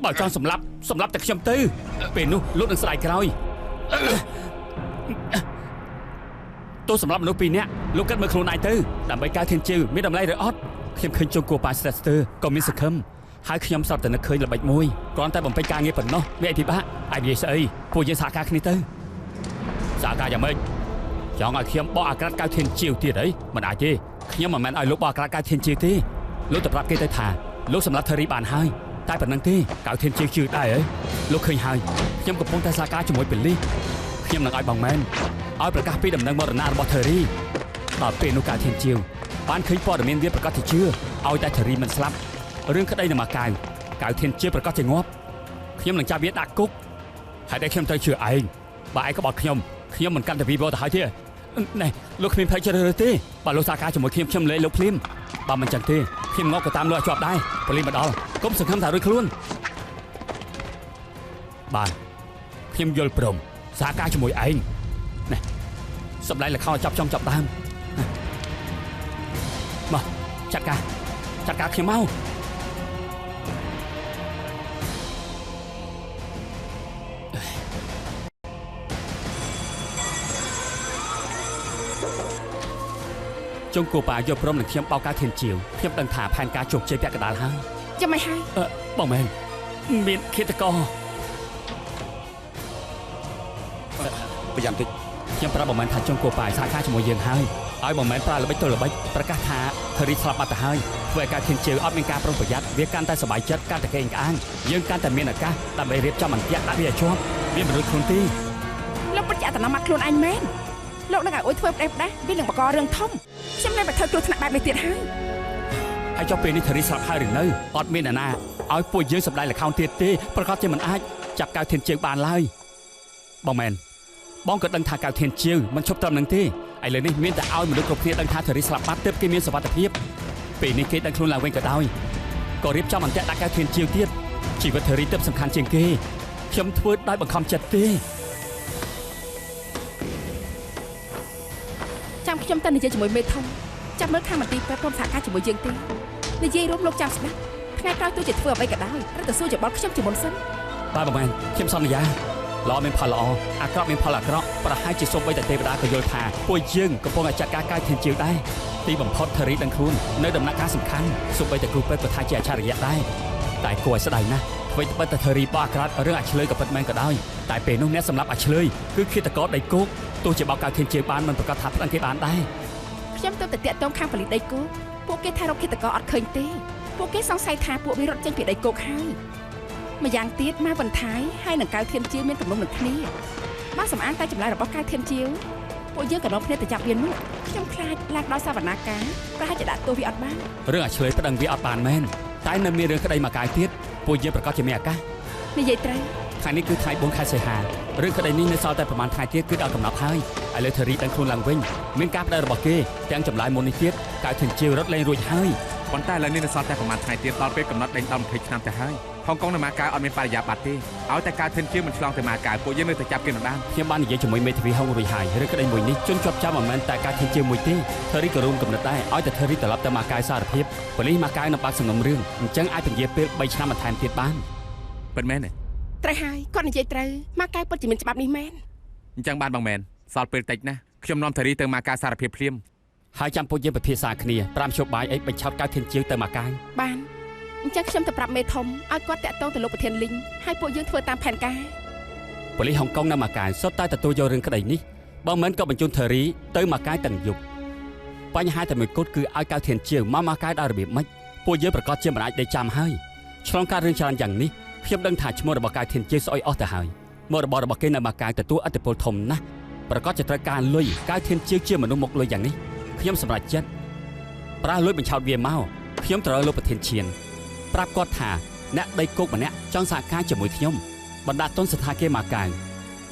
បើចង់សម្លាប់តែខ្ញុំទៅពេលនោះលោកនឹងស្ដាយក្រោយទោះសម្រាប់មនុស្សពីរនាក់លោកគិតមើលខ្លួនឯងទៅដើម្បីកៅធានជាវមានតម្លៃឬអត់ខ្ញុំឃើញជុំគួរប៉ាស្ទស្ទើក៏មានសង្ឃឹមហើយខ្ញុំស្រាប់តែនឹកឃើញល្បិចមួយគ្រាន់តែបំពេញការងារប៉ុណ្ណោះមានអីពិបាកអាចនិយាយស្អីពួកយើងសហការគ្នាទៅសហការយ៉ាងម៉េចចង់ឲ្យខ្ញុំបកអាក្រាតកៅធានជាវទៀតអីមិនអាចទេខ្ញុំមិនមែនឲ្យលោកបកអាក្រាតកៅធានជាវទេលោកទៅប្រាប់គេទៅថាលោកសម្រាប់ធារីបានហើយតែប៉ុណ្្នឹងទេកៅធានជាវជឿដែរហ៎លោកឃើញហើយខ្ញុំកំពុងតែសហការជាមួយប៉ូលីសខ្ញុំនឹងឲ្យបងមែនឲ្យប្រកាសពីដំណឹងមរណៈរបស់ធារីដល់ពេលនោះកៅធានជាវបានឃើញព័ត៌មានវាប្រកាសជាជឿឲ្យតែធារីមិនស្លាប់រឿងក្តីនៅមកកៅធានជាវប្រកាសជាងាប់ខ្ញុំនឹងចាប់វាដាក់គុកហើយតែខ្ញុំត្រូវជឿឯងបើឯងក្បត់ខ្ញុំមិនកាន់តែវិវត្តទៅហើយទេណែលោកគ្មានផ្លេចជ្រើសរើសទេបើលោកសហការជាមួយខ្ញុំលេងលោកភ្លាមបើមិនចឹងទេខ្ញុំងក់ក៏តាមលោកឲ្យជាប់ដែរប៉ូលីសមកដល់កុំសង្ឃឹមថារួចខ្លួនបាទខ្ញុំយល់ព្រមស សហការជាមួយឯងណែសម្ដែងល្ខោនចាប់ចង់ចាប់ដើមមកចាត់ការខ្ញុំមកចុងគូប៉ាយកព្រមនឹងខ្ញុំបោកការធានជាវខ្ញុំដឹងថាផែនការជោគជ័យពាក់កណ្ដាលហើយចាំមិនហើយបងមែនមានឃាតករប្រយ័ត្នតិចខ្ញុំប្រាប់បងមែនថាចុងគូប៉ាសហការជាមួយយើងហើយឲ្យបងមែនប្រើល្បិចទៅល្បិចប្រកាសថាធារីស្លាប់បាត់ទៅហើយធ្វើឲ្យការធានជាវអត់មានការប្រុងប្រយ័ត្នវាកាន់តែសบายចិត្តកាន់តែកេងក្អាងយើងកាន់តែមានឱកាសដើម្បីរៀបចំអន្ទាក់ដាក់វាឲ្យជាប់វាមិនរួចខ្លួនទេលោកពិតជាអត្តនោម័តខ្លួនឯងមែនលោកនឹងឲ្យអួយធ្វើផ្ដេសផ្ដាស់វានឹងបង្ករឿងធំខ្ញុំនឹងទៅធ្វើគ្រោះថ្នាក់បែបនេះទៀតហើយចុះពេលនេះធារីស្លាប់ហើយឬនៅអត់មានអ្នកណាឲ្យពួកយើងសម្ដែងល្ខោនទៀតទេប្រកាសជាមិនអាចចាប់កៅធានជាវបានឡើយបងមែនបងក៏ដឹងថាកៅធានជាវមិនឈប់ត្រឹមនឹងទេឥឡូវនេះមានតែឲ្យមនុស្សគ្រប់គ្នាដឹងថាធារីស្លាប់បាត់ទើបគេមានសុវត្ថិភាពពេលនេះគេដឹងខ្លួនឡើងវិញក៏ដោយក៏រៀបចំអន្ទាក់ដាក់កៅធានជាវទៀតជីវិតធារីទើបសំខាន់ជាងគេខ្ញុំធ្វើដោយបង្ខំចិត្តទេចាំខ្ញុំទៅនិយាយជាមួយមេធំចាំមើលខាងមន្ទីរពេទ្យព្រមសហការជាមួយយើងទេនិយាយរួមលោកចាំស្ដាប់ថ្ងៃក្រោយទោះជាធ្វើអ្វីក៏ដោយត្រូវតែសួរយោបល់ខ្ញុំជាមុនសិនបាទបងមែនខ្ញុំសន្យាល្អមានផលល្អអាក្រក់មានផលអាក្រក់ប្រហែលជាសូម្បីតែទេវតាក៏យល់ថាពួកយើងកំពុងតែចាត់ការកាយធានជាវដែរទីបំផុតធារីដឹងខ្លួននៅដំណាក់កាលសំខាន់សូម្បីតែគ្រូពេទ្យក៏ថាជាអច្ឆរិយៈដែរតែគួរឲ្យស្ដាយណាស់អ្វីត្បិតតែធារីបោះអាក្រក់រឿងអាឆ្លើយក៏ពិតមែនក៏ដោយតែពេលនោះអ្នកសម្រាប់អាឆ្លើយគឺឃាតករដីគោកទោះជាបោកកាយធានជាវបានមិនប្រកាសថាប្តឹងគេបានដែរខ្ញុំទៅតាក់ទងខាងប៉ូលីសដីគោកពួកគេថារកឃាតករអត់ឃើញទេពួកគេសង្ស័យថាពួកវារត់ចេញពីដីគោកហើយម្យ៉ាងទៀតម៉ាវ៉ាន់ថៃហើយនឹងកៅធានជាវមានទំនុំនឹងគ្នាបើសំអាងតែចម្លើយរបស់កៅធានជាវពួកយើងក៏នាំគ្នាទៅចាប់វានោះខ្ញុំខ្លាចឡើងដល់សវនាការប្រហែលជាដាក់ទោសវាអត់បានរឿងអាឆ្លើយប្តឹងវាអត់បានមែនតែនៅមានរឿងក្តីមកកាយទៀតពួកយើងប្រកាសជាមានឱកាសនិយាយត្រូវថ្ងៃនេះគឺថ្ងៃ4ខែសីហារឿងក្តីនេះនៅសល់តែប្រហែលថ្ងៃទៀតគឺដល់កំណត់ហើយឥឡូវធារីដឹងខ្លួនឡើងវិញមានការបដិរបស់គេទាំងចម្លើយមុននេះទៀតកៅធានជាវរត់លេងរួចហើយប៉ុន្តែឥឡូវនេះនៅសល់តែប្រហែលថ្ងៃទៀតដល់ពេលកំណត់ដេញដល់20ឆ្នាំទៅហើយហុងកុងនៅម៉ាកាវអត់មានបរិយាបន្នទេឲ្យតែការធានជាវមិនឆ្លងទៅម៉ាកាវពួកយើងនៅតែចាប់គេមិនបានខ្ញុំបាននិយាយជាមួយមេធាវីហុងរួចហើយរឿងក្តីមួយនេះជន់ជាប់ចាំមិនមែនតែការធានជាវមួយទេធារីក៏រួមកំណត់ដែរឲ្យតែធារីត្រឡប់ទៅម៉ាកាវសារភាពប៉ូលីសម៉ាកាវនៅបាក់សំងំរឿងអញ្ចឹងអាចពន្យាពេល3ឆ្នាំបន្ថែមទៀតបានពិតមែនទេត្រូវហើយគាត់និយាយត្រូវម៉ាកាវពិតជាមានច្បាប់នេះមែនអញ្ចឹងបានបងមែនសល់ពេលតិចណាស់ខ្ញុំនាំធារីទៅម៉ាកាវសារភាពភ្លាមហើយចាំពួកយើងពិភាក្សាគ្នា5ជប់បាយអីបញ្ឆោតកៅធានជាវទៅម៉ាកាវបានអញ្ចឹងខ្ញុំទៅប្រាប់មេធំឲ្យគាត់តាក់ទងទៅលោកប្រធានលីងហើយពួកយើងធ្វើតាមផែនការប៉ូលីសហុងកុងនៅម៉ាកាវសុទ្ធតែទទួលយករឿងក្តីនេះបើមិនក៏បញ្ជូនធារីទៅម៉ាកាវទាំងយប់បញ្ហាតែមួយគត់គឺឲ្យកៅធានជាវមកម៉ាកាវដោយរបៀបម៉េចពួកយើងប្រកាសជាមិនអាចដេកចាំហើយឆ្លងកាត់រឿងច្រើនយ៉ាងនេះខ្ញុំដឹងថាឈ្មោះរបស់កៅធានជាវស្អុយអស់ទៅហើយមុខរបររបស់គេនៅម៉ាកាវទទួលឥទ្ធិពលធំណាស់ប្រកាសជាត្រូវការលុយកៅធានជាវជាមនុស្សមុខលុយយ៉ាងនេះខ្ញុំសម្រេចចិត្តប្រើលុយបញ្ឆោតវាមកខ្ញុំត្រូវលោកប្រធានឈៀនប្រាប់គាត់ថាអ្នកដីគោកម្នាក់ចង់សហការជាមួយខ្ញុំបណ្ដាទុនសថាគារម៉ាកាវ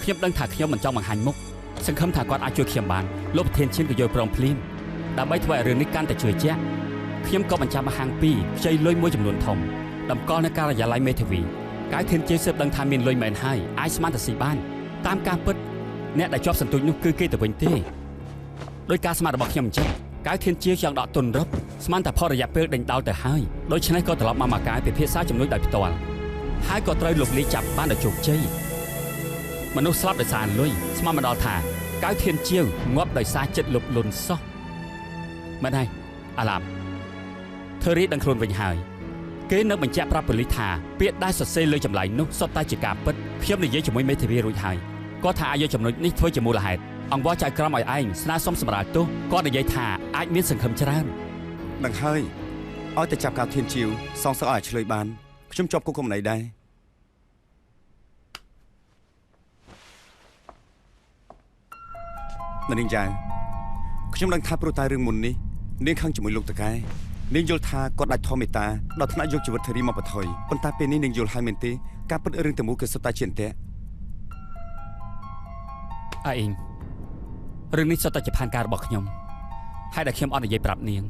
ខ្ញុំដឹងថាខ្ញុំមិនចង់បង្ហាញមុខសង្ឃឹមថាគាត់អាចជួយខ្ញុំបានលោកប្រធានឈៀនក៏យល់ព្រមភ្លាមដើម្បីធ្វើឲ្យរឿងនេះកាន់តែជឿជាក់ខ្ញុំក៏បញ្ចាំបង្ហាងពីខ្ចីលុយមួយចំនួនធំតម្កល់នៅការិយាល័យមេធាវីកៅធានជាវស៊ើបដឹងថាមានលុយមែនហើយអាចស្មានតែស៊ីបានតាមការពិតអ្នកដែលជាប់សន្ទូចនោះគឺគេទៅវិញទេដោយការស្មានរបស់ខ្ញុំអញ្ចឹងកៅធានជាវចង់ដកទុនរត់ស្មានតែផលរយៈពេលដេញដោលទៅហើយដូច្នេះក៏ត្រឡប់មកម៉ាកាវពិភាក្សាជំនួយដោយផ្ទាល់ហើយក៏ត្រូវលោកលីចាប់បានដោយជោគជ័យមនុស្សស្លាប់ដោយសារលុយស្មានមកដល់ថាកៅធានជាវងាប់ដោយសារចិត្តលុបលន់សោះមែនហើយអាឡាប់ធ្វើរីដឹងខ្លួនវិញហើយគេនៅបញ្ជាក់ប្រាប់ប៉ូលីសថាពាក្យដែលសរសេរលើចម្លើយនោះសុទ្ធតែជាការពិតខ្ញុំនិយាយជាមួយមេធាវីរួចហើយគាត់ថាឲ្យយកចំណុចនេះធ្វើជាមូលហេតុអង្គចៅក្រមឲ្យឯងស្នើសុំសម្រាលទោសគាត់និយាយថាអាចមានសង្ឃឹមច្រើនដឹងហើយឲ្យតែចាប់កៅធានជាវសងសឹកឲ្យឆ្លើយបានខ្ញុំជាប់គុកកុំណៃដែរនាងចៅខ្ញុំដឹងថាព្រោះតែរឿងមុននេះនាងខឹងជាមួយលោកតកែនាងយល់ថាគាត់ដាច់ធម៌មេត្តាដល់ថ្នាក់យកជីវិតធារីមកបន្ថយប៉ុន្តែពេលនេះនាងយល់ហើយមែនទេការពិតរឿងទាំងមូលគឺសុទ្ធតែជាអន្ទាក់ឯងរឿងនេះសុទ្ធតែជាផែនការរបស់ខ្ញុំហើយដែលខ្ញុំអត់និយាយប្រាប់នាង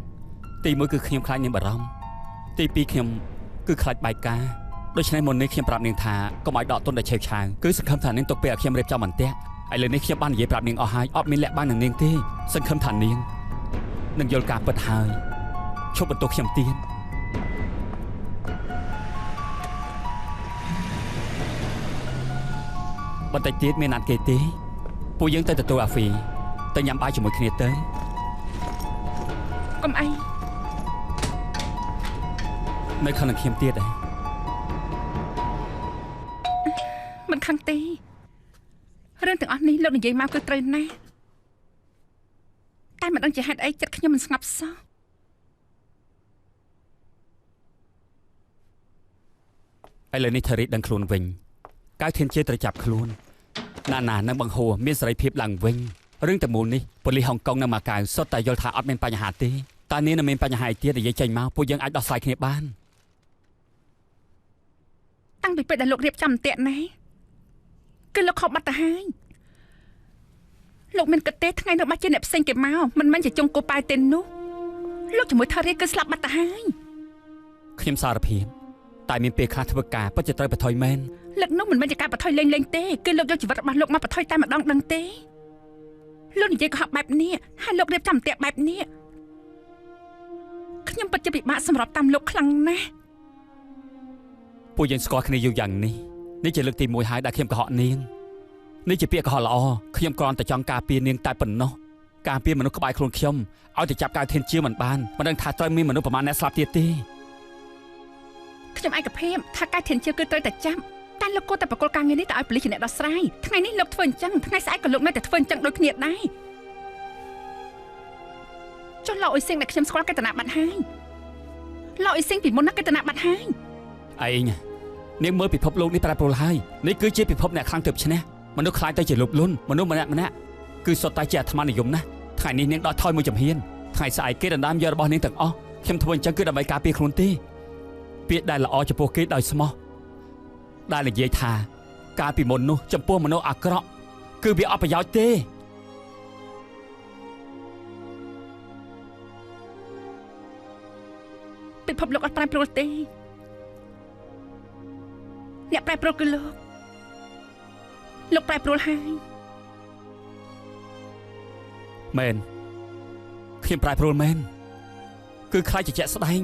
ទី1គឺខ្ញុំខ្លាចនាងបារម្ភទី2ខ្ញុំគឺខ្លាចបែកការ ដូច្នេះមុននេះខ្ញុំប្រាប់នាងថាកុំឲ្យដកទុនដែលឆេវឆាវគឺសង្ឃឹមថានាងទុកពេលឲ្យខ្ញុំរៀបចំបន្ទះឥឡូវនេះខ្ញុំបាននិយាយប្រាប់នាងអស់ហើយអត់មានលាក់បាំងនឹងនាងទេសង្ឃឹមថានាងនឹងយល់ការពិតហើយឈប់បន្ទោសខ្ញុំទៀតបន្តិចទៀតមានណាត់គេទេពួកយើងទៅទទួលអាហ្វីទៅញ៉ាំបាយជាមួយគ្នាទៅកុំអីនៅខាងនឹងខ្ញុំទៀតឯងមិនខឹងទេរឿងទាំងអស់នេះលោកនិយាយមកគឺត្រូវណាស់តែមិនដឹងជាហេតុអីចិត្តខ្ញុំមិនស្ងប់សោះឥឡូវនេះធារីដឹងខ្លួនវិញកៅធានជាត្រូវចាប់ខ្លួនណានឹងបង្ហួរមានសេរីភាពឡើងវិញរឿងទាំងមូលនេះប៉ូលីសហុងកុងនៅម៉ាកាវសុទ្ធតែយល់ថាអត់មានបញ្ហាទេតែនេះនៅមានបញ្ហាទៀតនិយាយចេញមកពួកយើងអាចដោះស្រាយគ្នាបានតាំងពីពេលដែលលោករៀបចំអន្ទាក់ណាគឺលោកខកបាត់ទៅហើយលោកមានគិតទេថ្ងៃនោះបាច់ជាអ្នកផ្សេងគេមកមិនមែនជាចុងគោប៉ែទេនោះលោកជាមួយថារីគឺស្លាប់បាត់ទៅហើយ ខ្ញុំសារភាពតែមានពេលខ្លះធ្វើការពិតជាត្រូវបន្ថយមែនលឹកនោះមិនមែនជាការបន្ថយលេងទេគឺលោកយកជីវិតរបស់លោកមកបន្ថយតែម្ដងដឹងទេលោកនិយាយកុហកបែបនេះហើយលោករៀបចំអន្ទាក់បែបនេះខ្ញុំពិតជាពិបាកសម្រាប់តាមលោកខ្លាំងណាស់ពួកយើងស្គាល់គ្នាយូរយ៉ាងនេះជាលើកទី1ហើយដែលខ្ញុំកុហកនាងនេះជាពាក្យកុហកល្អខ្ញុំគ្រាន់តែចង់ការពារនាងតែប៉ុណ្ណោះការពារមនុស្សក្បែរខ្លួនខ្ញុំឲ្យតែចាប់កៅធានជាមិនបានមិនដឹងថាត្រូវមានមនុស្សប្រមាណអ្នកស្លាប់ទៀតទេខ្ញុំឯកភាពថាកៅធានជាគឺត្រូវតែចាប់តែលោកគួរតែបកគលការងារនេះទៅឲ្យប៉ូលីសជាអ្នកដោះស្រាយថ្ងៃនេះលោកធ្វើអញ្ចឹងថ្ងៃស្អែកក៏លោកនៅតែធ្វើអញ្ចឹងដូចគ្នាដែរចុះលោកអ៊ុយស៊ីងដែលខ្ញុំស្គាល់កេតនាបាត់ហើយលោកអ៊ុយស៊ីងពីមុនណាកេតនាបាត់ហើយឯងនាងមើលពិភពលោកនេះប្រែប្រួលហើយនេះគឺជាពិភពអ្នកខ្លាំងទើបឈ្នះមនុស្សខ្លាចទៅជាលោភលន់មនុស្សម្នាក់គឺសុទ្ធតែជាអាត្មានិយមណាស់ថ្ងៃនេះនាងដកថយមួយចំហៀនថ្ងៃស្អែកគេដណ្ដើមយករបស់នាងទាំងអស់ខ្ញុំធ្វើអញ្ចឹងគឺដើម្បីការពារខ្លួនទេពាក្យដែលល្អចំពោះគេដោយស្មោះដែលនិយាយថាការពីមុននោះចំពោះមនុស្សអាក្រក់គឺវាអត់ប្រយោជន៍ទេពិភពលោកអត់ប្រែប្រួលទេអ្នកប្រែប្រួលគឺលោកប្រែប្រួលហើយមែនខ្ញុំប្រែប្រួលមែនគឺខ្លាចជាជាក់ស្ដែង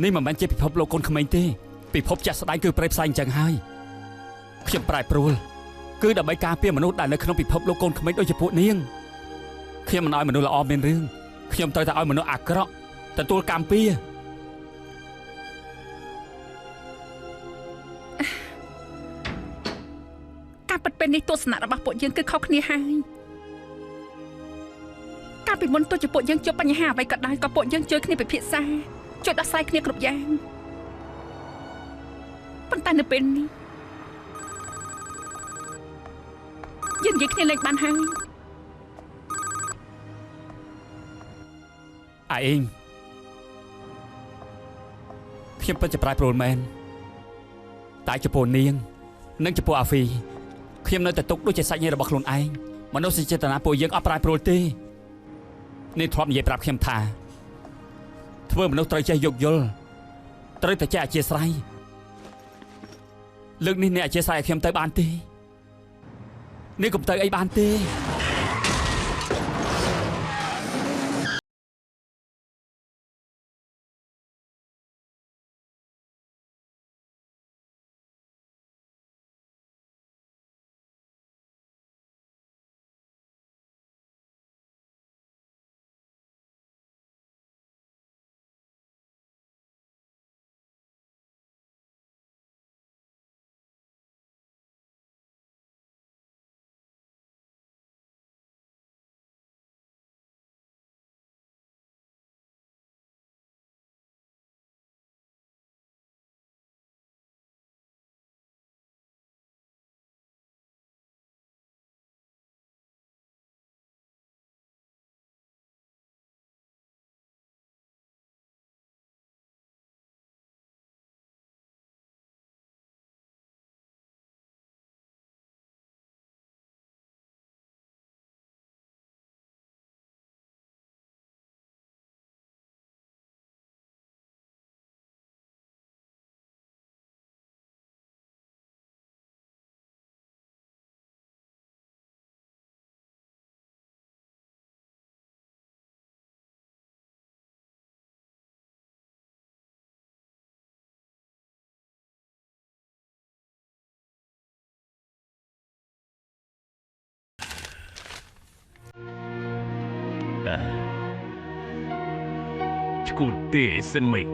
នេះមិនមែនជាពិភពលោកកូនក្មេងទេពិភពជាក់ស្ដែងគឺប្រេផ្សាយអញ្ចឹងហើយខ្ញុំប្រែប្រួលគឺដើម្បីការពារមនុស្សដែលនៅក្នុងពិភពលោកកូនក្មេងដូចជាពួកនាងខ្ញុំមិនឲ្យមនុស្សល្អមានរឿងខ្ញុំត្រូវតែឲ្យមនុស្សអាក្រក់ទទួលកម្មពៀការពិតពេលនេះទស្សនៈរបស់ពួកយើងគឺខុសគ្នាហើយកាលពីមុនទោះជាពួកយើងជួបបញ្ហាអ្វីក៏ដោយក៏ពួកយើងជួយគ្នាពិភាក្សាជួយដោះស្រាយគ្នាគ្រប់យ៉ាងប៉ុន្តែនៅពេលនេះយើងនិយាយគ្នាលេងបានហើយឯងខ្ញុំពិតជាប្រែប្រួលមែនតែចំពោះនាងនិងចំពោះអាហ្វីខ្ញុំនៅតែទុកដូចជាសាច់ញាតិរបស់ខ្លួនឯងមនោសញ្ចេតនាពួកយើងអត់ប្រែប្រួលទេនេះធ្លាប់និយាយប្រាប់ខ្ញុំថាធ្វើមនុស្សត្រូវចេះយោគយល់ត្រូវតែចេះអធ្យាស្រ័យលើកនេះអ្នកអធ្យាស្រ័យឲ្យខ្ញុំទៅបានទេនេះកុំទៅអីបានទេ ឈ្គូទេសិនមិន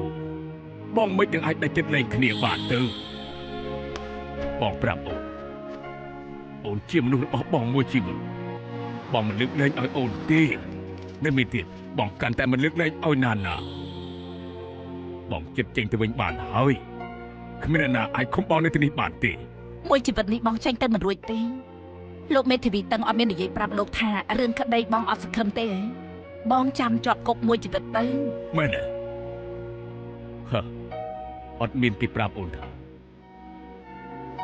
បងមិនទាំងអាចដាច់ចិត្តលែងគ្នាបានទៅបងប្រាប់អូនជាមនុស្សរបស់បងមួយជីវិតបងមិនលើកលែងឲ្យអូនទេនៅមានទៀតបងកាន់តែមិនលើកលែងឲ្យណាណាបងចិត្តចេញទៅវិញបានហើយគ្មានអ្នកណាអាចខំបងនៅទីនេះបានទេ មួយជីវិតនេះបងចេញទៅមិនរួចទេលោកមេធាវីតឹងអត់មាននិយាយប្រាប់លោកថារឿងក្តីបងអត់សង្ឃឹមទេបងចាំជាប់គុកមួយជីវិតទៅ មែនទេអត់មានទីប្រាប់អូនថា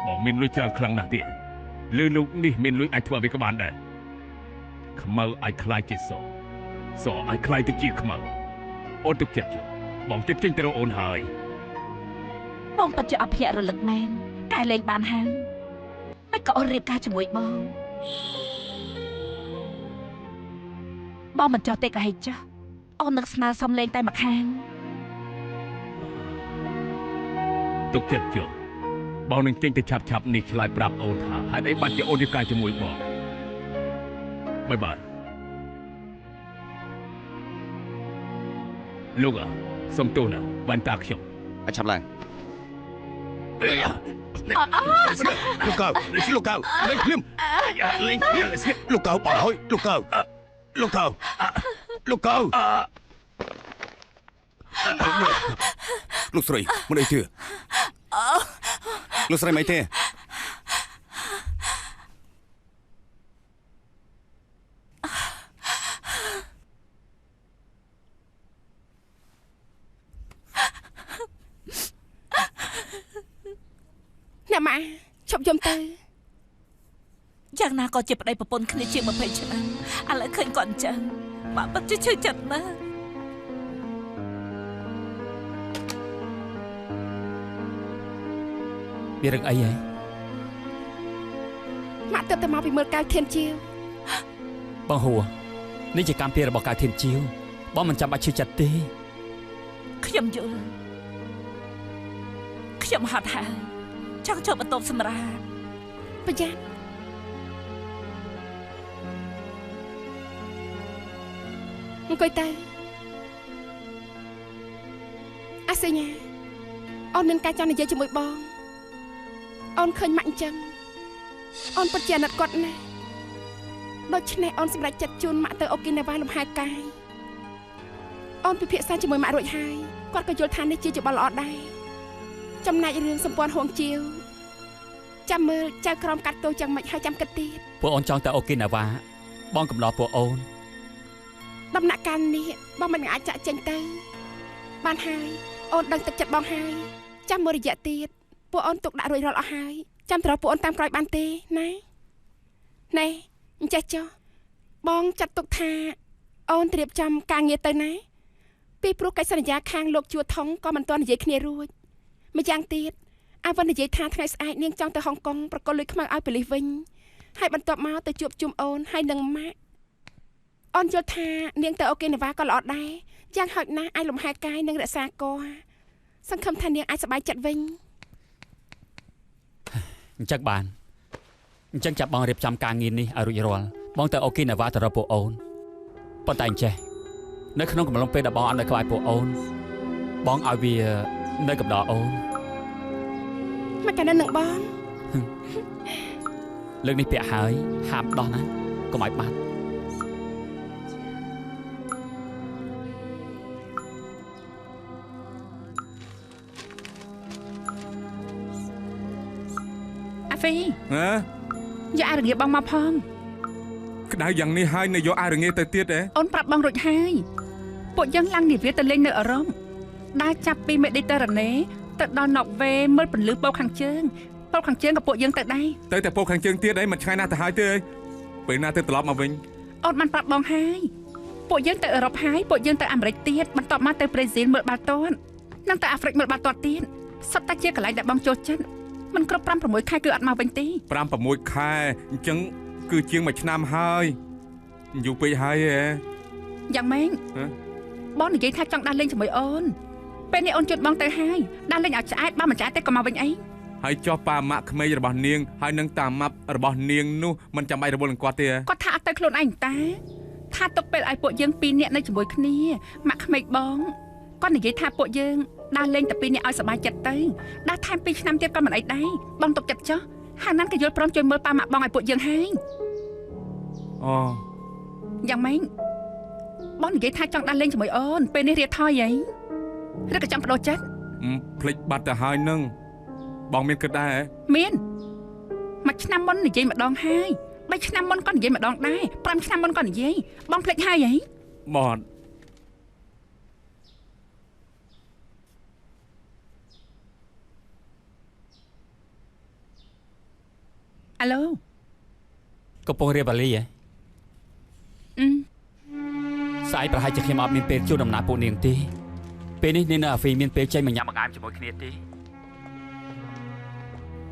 បងមានលុយច្រើនខ្លាំងណាស់ទៀតលើលោកនេះមានលុយអាចធ្វើអ្វីក៏បានដែរខ្មៅអាចខ្លាយជាសអាចខ្លាយទៅជាខ្មៅអូនទុកចិត្តបងចិត្តចេញទៅរកអូនហើយ បងពិតជាអភ័យរលឹកមែនកែលែងបានហើយមិនក៏អូនរៀបការជាមួយបងមិនចោះទេក៏ហេតុចាស់អូននឹកស្នើសុំលេងតែម្ខាង ទុកចិត្តបងនឹងចេញទៅឆាប់នេះឆ្លើយប្រាប់អូនថាហេតុអីបាត់ជាអូនរៀបការជាមួយបងបាយលោកសុំទោសណាបានតាខ្ញុំ អាចឆាប់ឡើង លោកកៅលេងភ្លាមលោកកៅបើហើយលោកកៅលោកស្រីមិនអីទេលោកស្រីមិនទេ អ្នកម៉ាឈប់យំទៅ យ៉ាងណាក៏ជាប្តីប្រពន្ធគ្នាជាង20ឆ្នាំឥឡូវឃើញគាត់អញ្ចឹងបាក់ពិតជាឈឺចិត្តណាស់ មានរឿងអីហ៎ ម៉ាក់ទៅតែមកពីមើលកៅធានជាវ បងហួរនេះជាកម្មពីរបស់កៅធានជាវបងមិនចាំបាច់ឈឺចិត្តទេ ខ្ញុំយល់ខ្ញុំហត់ហើយចង់ចូលបន្ទប់សម្រាប់ ប្រយ័ត្នអង្គុយទៅអាសញ្ញាអូនមានការចង់និយាយជាមួយបងអូនឃើញម៉ាក់អញ្ចឹងអូនពិតជាអាណិតគាត់ណាស់ដូច្នេះអូនសម្រេចចិត្តជូនម៉ាក់ទៅអូគីណាវ៉ាលំហែកាយអូនពិភាក្សាជាមួយម៉ាក់រួចហើយគាត់ក៏យល់ថានេះជាច្បល់ល្អដែរចំណែករឿងសម្ព័ន្ធហួងជាវចាំមើលចៅក្រមកាត់ទោសយ៉ាងម៉េចហើយចាំគិតទៀត ពួកអូនចង់ទៅអូគីណាវ៉ាបងកំដរពួកអូន ដំណាក់កាលនេះបងមិនអាចចាក់ចេញទៅបានហើយអូនដឹងទឹកចិត្តបងហើយចាំមើលរយៈទៀតពួកអូនទុកដាក់រួចរាល់អស់ហើយចាំត្រូវពួកអូនតាមក្រោយបានទេណាណែអញ្ចេះចុះបងចាត់ទុកថាអូនត្រៀបចំការងារទៅណាពីព្រោះកិច្ចសន្យាខាងលោកជួថងក៏មិនទាន់និយាយគ្នារួចម្យ៉ាងទៀតអាវិននិយាយថាថ្ងៃស្អែកនាងចង់ទៅហុងកុងប្រកល់លុយខ្មៅឲ្យប៉ូលីសវិញហើយបន្ទាប់មកទៅជួបជុំអូនហើយនឹងម៉ាក់អូនយល់ថានាងទៅអូគីណាវ៉ាក៏ល្អដែរយ៉ាងហោចណាស់អាចលំហែកាយនិងរក្សាកសង្ឃឹមថានាងអាចសប្បាយចិត្តវិញ អញ្ចឹងបានអញ្ចឹងចាប់បងរៀបចំការងារនេះឲ្យរួចរាល់បងទៅអូគីណាវ៉ាទៅរកពួកអូនប៉ុន្តែអញ្ចេះនៅក្នុងកំឡុងពេលដែលបងអត់នៅក្បែរពួកអូនបងឲ្យវានៅកំដរអូន មកកាលនឹងបង លើកនេះពាក់ហើយហាមដោះណាកុំឲ្យបាត់ អាហ្វី ហ៎ យកអារងាបងមកផង ក្តៅយ៉ាងនេះហើយនៅយកអារងាទៅទៀតទេ អូនប្រាប់បងរួចហើយពួកយើងឡើងនាវាទៅលេងនៅអរ៉ុងដើរចាប់ពីមេឌីទ័រ៉ាណេទៅដល់ណុកវេមើលពន្លឺពោខាងជើងពោខាងជើងក៏ពួកយើងទៅដែរ ទៅតែពោខាងជើងទៀតអីមិនឆ្ងាយណាស់ទៅហើយទេពេលណាទៅត្រឡប់មកវិញ អូនបានប្រាប់បងហើយពួកយើងទៅអឺរ៉ុបហើយពួកយើងទៅអាមេរិកទៀតបន្ទាប់មកទៅប្រេស៊ីលមើលបាល់ទាត់និងទៅអាហ្វ្រិកមើលបាល់ទាត់ទៀតសុទ្ធតែជាកន្លែងដែលបងចូលចិត្តមិនគ្រប់ 5-6 ខែគឺអត់មកវិញទេ 5-6 ខែអញ្ចឹងគឺជាង1ឆ្នាំហើយយូរពេកហើយហ៎ យ៉ាងម៉េចបងនិយាយថាចង់ដើរលេងជាមួយអូនពេលនេះអូនជូនបងទៅហើយដើរលេងឲ្យឆ្អែតបើមិនឆ្អែតទេក៏មកវិញអី ហើយចុះប៉ាម៉ាក់ក្មេងរបស់នាងហើយនឹងតាម៉ាប់របស់នាងនោះមិនចាំបាច់រវល់នឹងគាត់ទេ គាត់ថាអត់ទៅខ្លួនឯងតា ថាទុកពេលឲ្យពួកយើង2នាក់នៅជាមួយគ្នាម៉ាក់ក្មេកបងគាត់និយាយថាពួកយើងដើរលេងតែ2នាក់ឲ្យសប្បាយចិត្តទៅដើរថែម2ឆ្នាំទៀតក៏មិនអីដែរបងទុកចិត្តចុះហាងណានក៏យល់ព្រមជួយមើលប៉ាម៉ាក់បងឲ្យពួកយើងហើយ អូ យ៉ាងម៉េចបងនិយាយថាចង់ដើរលេងជាមួយអូនពេលនេះរៀបថយហីឬក៏ចង់បដូរចិត្ត ភ្លេចបាត់ទៅហើយនឹងបងមានគិតដែរ មានមួយឆ្នាំមុននិយាយម្ដងហើយ3ឆ្នាំមុនក៏និយាយម្ដងដែរ5ឆ្នាំមុនក៏និយាយបងភ្លេចហើយហី បត អាឡូ កំពុងរៀបអាលីហ៎ ស្អែកប្រហែលជាខ្ញុំអត់មានពេលជួបដំណើរពួកនាងទេពេលនេះនាងនៅអាហ្វីមានពេលចេញមកញ៉ាំបង្អែមជាមួយគ្នាទេ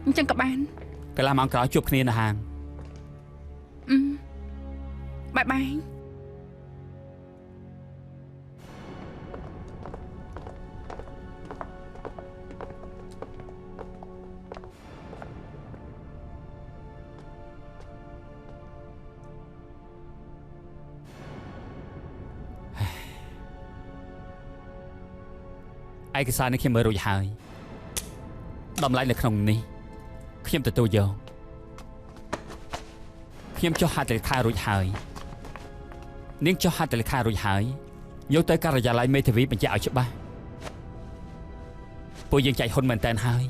អញ្ចឹងក៏បានក ន្លះម៉ោងក្រោយជួបគ្នានៅហាង បាយបាយ ឯកសារនេះខ្ញុំមើលរួចហើយតម្លៃនៅក្នុងនេះខ្ញុំទទួលយកខ្ញុំចុះហត្ថលេខារួចហើយនាងចុះហត្ថលេខារួចហើយយកទៅការិយាល័យមេធាវីបញ្ជាក់ឲ្យច្បាស់ពួកយើងចែកហ៊ុនមែនតើហើយ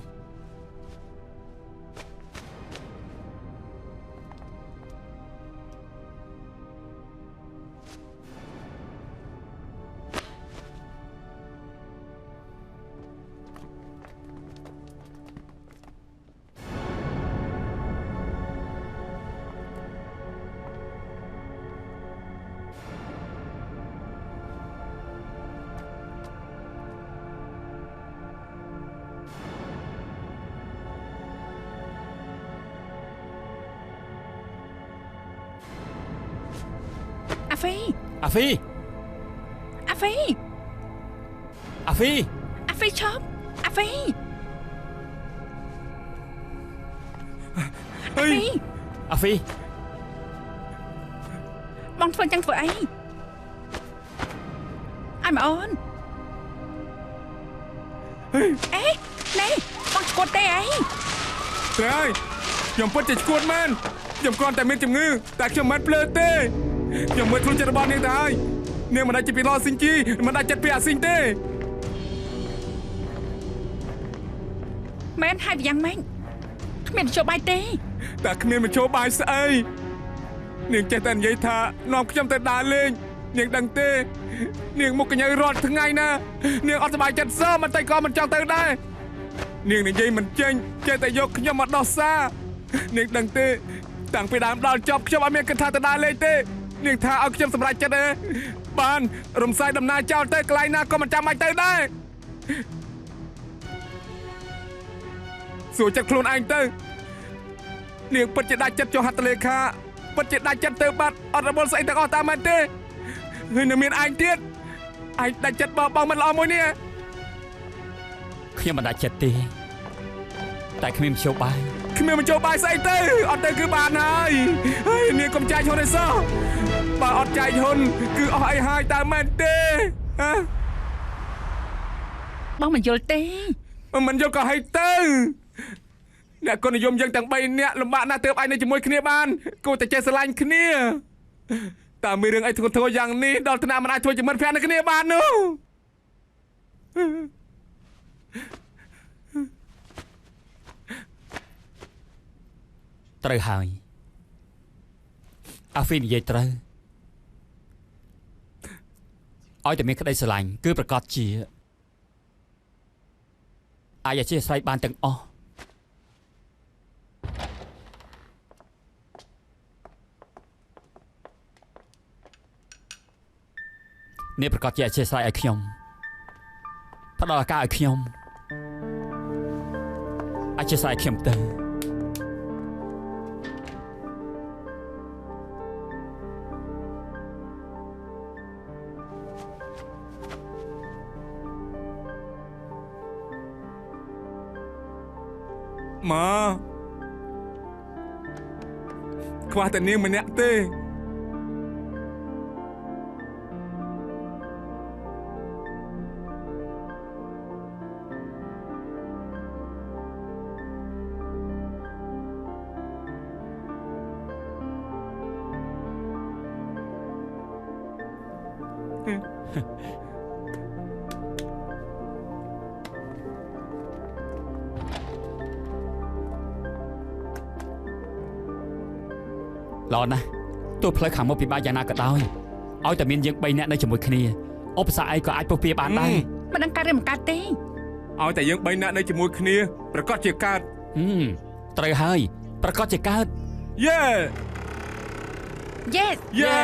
អាហ្វី អាហ្វី អាហ្វី អាហ្វី អាហ្វីឈប់អាហ្វី អី អាហ្វី បងធ្វើអញ្ចឹងធ្វើអីឲ្យមកអូនអេនេះបងឈួតទេអី ត្រៃខ្ញុំពិតជាឈួតមែនខ្ញុំគ្រាន់តែមានជំងឺតែខ្ញុំមិនភ្លើទេខ្ញុំមើលខ្លួនចិត្តរបស់នាងទៅហើយនាងមិនដាច់ចិត្តពីឡស៊ីងជីមិនដាច់ចិត្តពីអាស៊ីងទេ មែនហើយយ៉ាងម៉េចគ្មាននយោបាយទេ តែគ្មានមជ្ឈបាយស្អីនាងចេះតែនិយាយថានាំខ្ញុំទៅដើរលេងនាងដឹងទេនាងមុខកញ្ញើរាល់ថ្ងៃណានាងអត់សប្បាយចិត្តសោះមិនតែក៏មិនចង់ទៅដែរនាងនិយាយមិនចេញចេះតែយកខ្ញុំមកដោះសារនាងដឹងទេតាំងពីដើមដល់ចប់ខ្ញុំអត់មានគិតថាទៅដើរលេងទេនាងថាឲ្យខ្ញុំសម្រេចចិត្តទេបានរំសាយដំណើរចោលទៅកន្លែងណាក៏មិនចាំបាច់ទៅដែរសួរចិត្តខ្លួនឯងទៅនាងពិតជាដាច់ចិត្តចុះហត្ថលេខាពិតជាដាច់ចិត្តទៅបាត់អត់រវល់ស្អីទាំងអស់តាមមែនទេហើយនៅមានឯងទៀតឯងដាច់ចិត្តបងមិនល្អមួយនេះ ខ្ញុំមិនដាច់ចិត្តទេតែគ្មានមធ្យោបាយ គ្មានមជ្ឈបាយស្អីទៅអត់ទៅគឺបានហើយនាងកុំចាយហ៊ុនឯសោះបើអត់ចាយហ៊ុនគឺអស់អីហើយតើមែនទេហ៎ បងមិនយល់ទេ មិនយល់ក៏ហីទៅអ្នកកូននិយមយើងទាំង3នាក់លំបាកណាស់ទើបឯងនៅជាមួយគ្នាបានគួរតែចេះស្រឡាញ់គ្នាតើមានរឿងអីធ្ងន់ធ្ងរយ៉ាងនេះដល់ថ្នាក់មិនអាចធ្វើជាមិត្តភក្តិនឹងគ្នាបាននោះ ត្រូវហើយអាហ្វីនិយាយត្រូវឲ្យតែមានក្តីស្រឡាញ់គឺប្រកាសជាអាចអធិស្ឋានបានទាំងអស់នេះប្រកាសជាអធិស្ឋានឲ្យខ្ញុំផ្ដល់ឱកាសឲ្យខ្ញុំអធិស្ឋានឲ្យខ្ញុំទៅ មកខ្វះតែនាងម្នាក់ទេ ល្អណាស់ទោះផ្លូវខាងមុខពិបាកយ៉ាងណាក៏ដោយឲ្យតែមានយើង3នាក់នៅជាមួយគ្នាឧបសគ្គអីក៏អាចពុះពៀបានដែរ មិនដឹងកើតឬមិនកើតទេ ឲ្យតែយើង3នាក់នៅជាមួយគ្នាប្រកាសជាកើត ត្រូវហើយប្រកាសជាកើត យេ Yes យេ